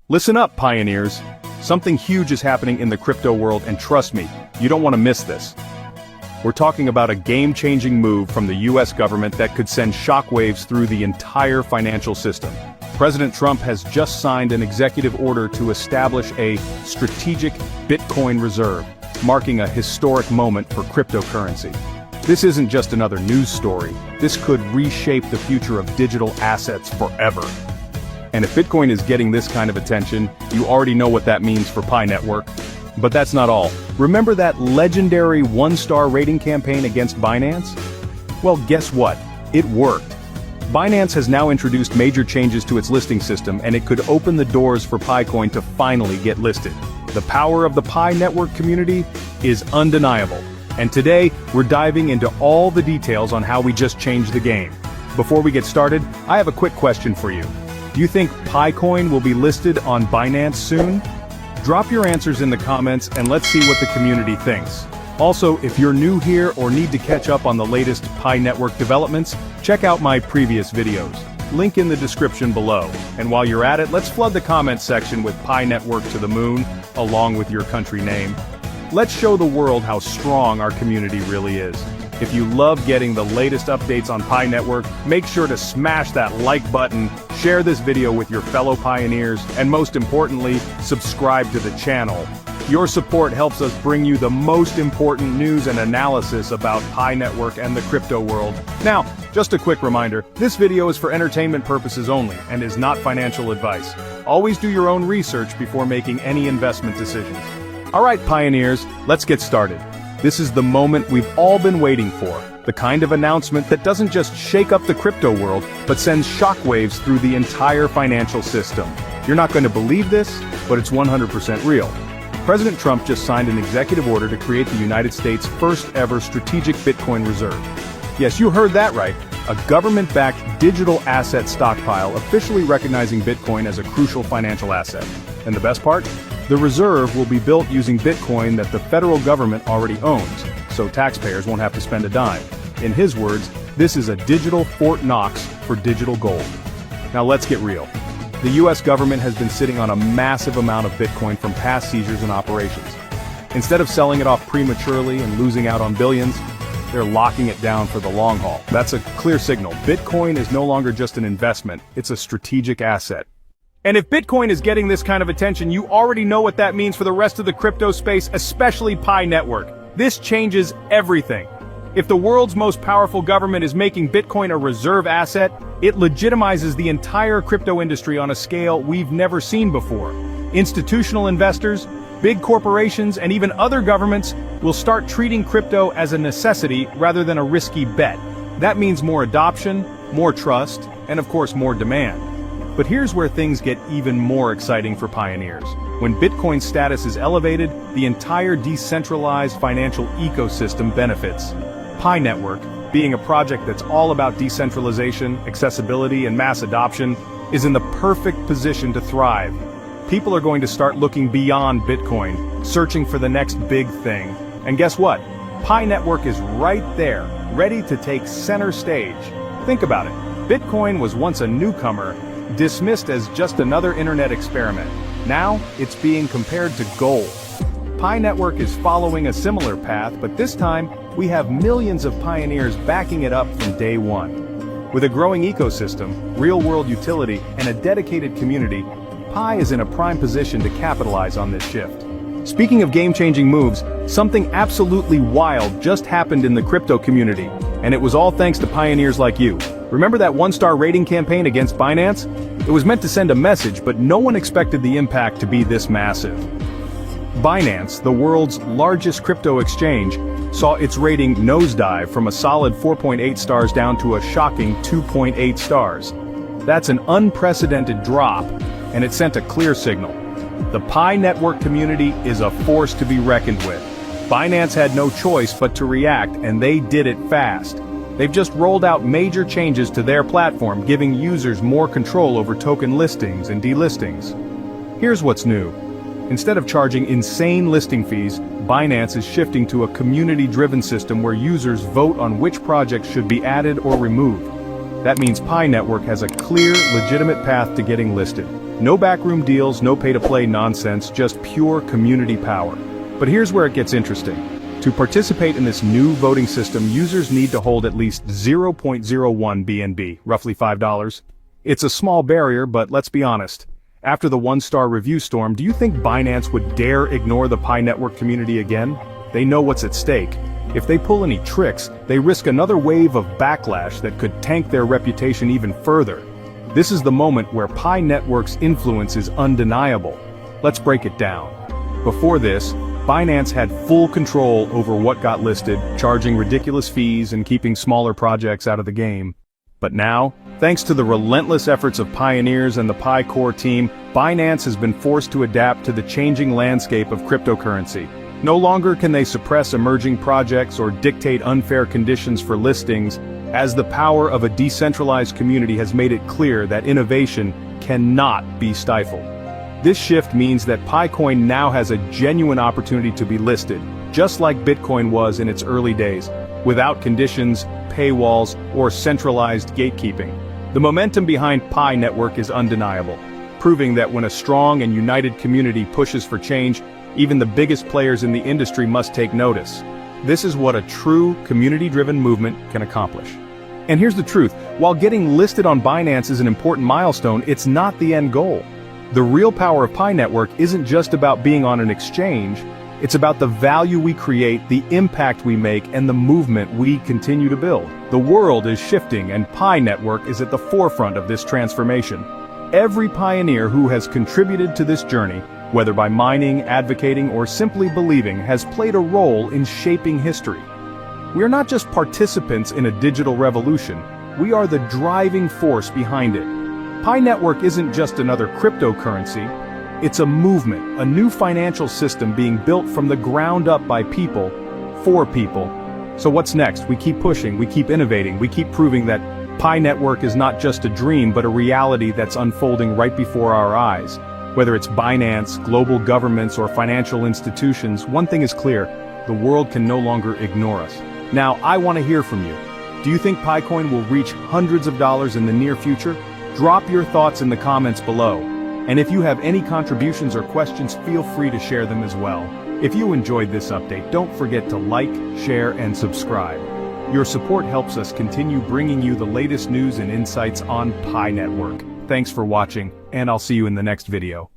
Listen up, pioneers. Something huge is happening in the crypto world, and trust me, you don't want to miss this. We're talking about a game-changing move from the US government that could send shockwaves through the entire financial system. President Trump has just signed an executive order to establish a strategic Bitcoin reserve, marking a historic moment for cryptocurrency. This isn't just another news story. This could reshape the future of digital assets forever. And if Bitcoin is getting this kind of attention, you already know what that means for Pi Network. But that's not all. Remember that legendary one-star rating campaign against Binance? Well, guess what? It worked. Binance has now introduced major changes to its listing system, and it could open the doors for PiCoin to finally get listed. The power of the Pi Network community is undeniable. And today, we're diving into all the details on how we just changed the game. Before we get started, I have a quick question for you. Do you think PiCoin will be listed on Binance soon? Drop your answers in the comments and let's see what the community thinks. Also, if you're new here or need to catch up on the latest Pi Network developments, check out my previous videos. Link in the description below. And while you're at it, let's flood the comments section with Pi Network to the moon, along with your country name. Let's show the world how strong our community really is. If you love getting the latest updates on Pi Network, make sure to smash that like button, share this video with your fellow pioneers, and most importantly, subscribe to the channel. Your support helps us bring you the most important news and analysis about Pi Network and the crypto world. Now, just a quick reminder, this video is for entertainment purposes only and is not financial advice. Always do your own research before making any investment decisions. Alright, pioneers, let's get started. This is the moment we've all been waiting for, the kind of announcement that doesn't just shake up the crypto world, but sends shockwaves through the entire financial system. You're not going to believe this, but it's 100% real. President Trump just signed an executive order to create the United States' first ever strategic Bitcoin reserve. Yes, you heard that right, a government-backed digital asset stockpile officially recognizing Bitcoin as a crucial financial asset. And the best part? The reserve will be built using Bitcoin that the federal government already owns, so taxpayers won't have to spend a dime. In his words, this is a digital Fort Knox for digital gold. Now let's get real. The US government has been sitting on a massive amount of Bitcoin from past seizures and operations. Instead of selling it off prematurely and losing out on billions, they're locking it down for the long haul. That's a clear signal. Bitcoin is no longer just an investment, it's a strategic asset. And if Bitcoin is getting this kind of attention, you already know what that means for the rest of the crypto space, especially Pi Network. This changes everything. If the world's most powerful government is making Bitcoin a reserve asset, it legitimizes the entire crypto industry on a scale we've never seen before. Institutional investors, big corporations, and even other governments will start treating crypto as a necessity rather than a risky bet. That means more adoption, more trust, and of course more demand. But here's where things get even more exciting for pioneers. When Bitcoin's status is elevated, the entire decentralized financial ecosystem benefits. Pi Network, being a project that's all about decentralization, accessibility, and mass adoption, is in the perfect position to thrive. People are going to start looking beyond Bitcoin, searching for the next big thing. And guess what? Pi Network is right there, ready to take center stage. Think about it. Bitcoin was once a newcomer, dismissed as just another internet experiment. Now, it's being compared to gold. Pi Network is following a similar path, but this time, we have millions of pioneers backing it up from day one. With a growing ecosystem, real-world utility, and a dedicated community, Pi is in a prime position to capitalize on this shift. Speaking of game-changing moves, something absolutely wild just happened in the crypto community, and it was all thanks to pioneers like you. Remember that one-star rating campaign against Binance? It was meant to send a message, but no one expected the impact to be this massive. Binance, the world's largest crypto exchange, saw its rating nosedive from a solid 4.8 stars down to a shocking 2.8 stars. That's an unprecedented drop, and it sent a clear signal. The Pi Network community is a force to be reckoned with. Binance had no choice but to react, and they did it fast. They've just rolled out major changes to their platform, giving users more control over token listings and delistings. Here's what's new. Instead of charging insane listing fees, Binance is shifting to a community-driven system where users vote on which projects should be added or removed. That means Pi Network has a clear, legitimate path to getting listed. No backroom deals, no pay-to-play nonsense, just pure community power. But here's where it gets interesting. To participate in this new voting system, users need to hold at least 0.01 BNB, roughly $5. It's a small barrier, but let's be honest. After the one-star review storm, do you think Binance would dare ignore the Pi Network community again? They know what's at stake. If they pull any tricks, they risk another wave of backlash that could tank their reputation even further. This is the moment where Pi Network's influence is undeniable. Let's break it down. Before this, Binance had full control over what got listed, charging ridiculous fees and keeping smaller projects out of the game. But now, thanks to the relentless efforts of pioneers and the Pi core team, Binance has been forced to adapt to the changing landscape of cryptocurrency. No longer can they suppress emerging projects or dictate unfair conditions for listings, as the power of a decentralized community has made it clear that innovation cannot be stifled. This shift means that PiCoin now has a genuine opportunity to be listed, just like Bitcoin was in its early days, without conditions, paywalls, or centralized gatekeeping. The momentum behind Pi Network is undeniable, proving that when a strong and united community pushes for change, even the biggest players in the industry must take notice. This is what a true, community-driven movement can accomplish. And here's the truth, while getting listed on Binance is an important milestone, it's not the end goal. The real power of Pi Network isn't just about being on an exchange, it's about the value we create, the impact we make, and the movement we continue to build. The world is shifting, and Pi Network is at the forefront of this transformation. Every pioneer who has contributed to this journey, whether by mining, advocating, or simply believing, has played a role in shaping history. We are not just participants in a digital revolution, we are the driving force behind it. Pi Network isn't just another cryptocurrency, it's a movement, a new financial system being built from the ground up by people, for people. So what's next? We keep pushing, we keep innovating, we keep proving that Pi Network is not just a dream but a reality that's unfolding right before our eyes. Whether it's Binance, global governments, or financial institutions, one thing is clear, the world can no longer ignore us. Now, I want to hear from you. Do you think PiCoin will reach hundreds of dollars in the near future? Drop your thoughts in the comments below. And if you have any contributions or questions, feel free to share them as well. If you enjoyed this update, don't forget to like, share, and subscribe. Your support helps us continue bringing you the latest news and insights on Pi Network. Thanks for watching, and I'll see you in the next video.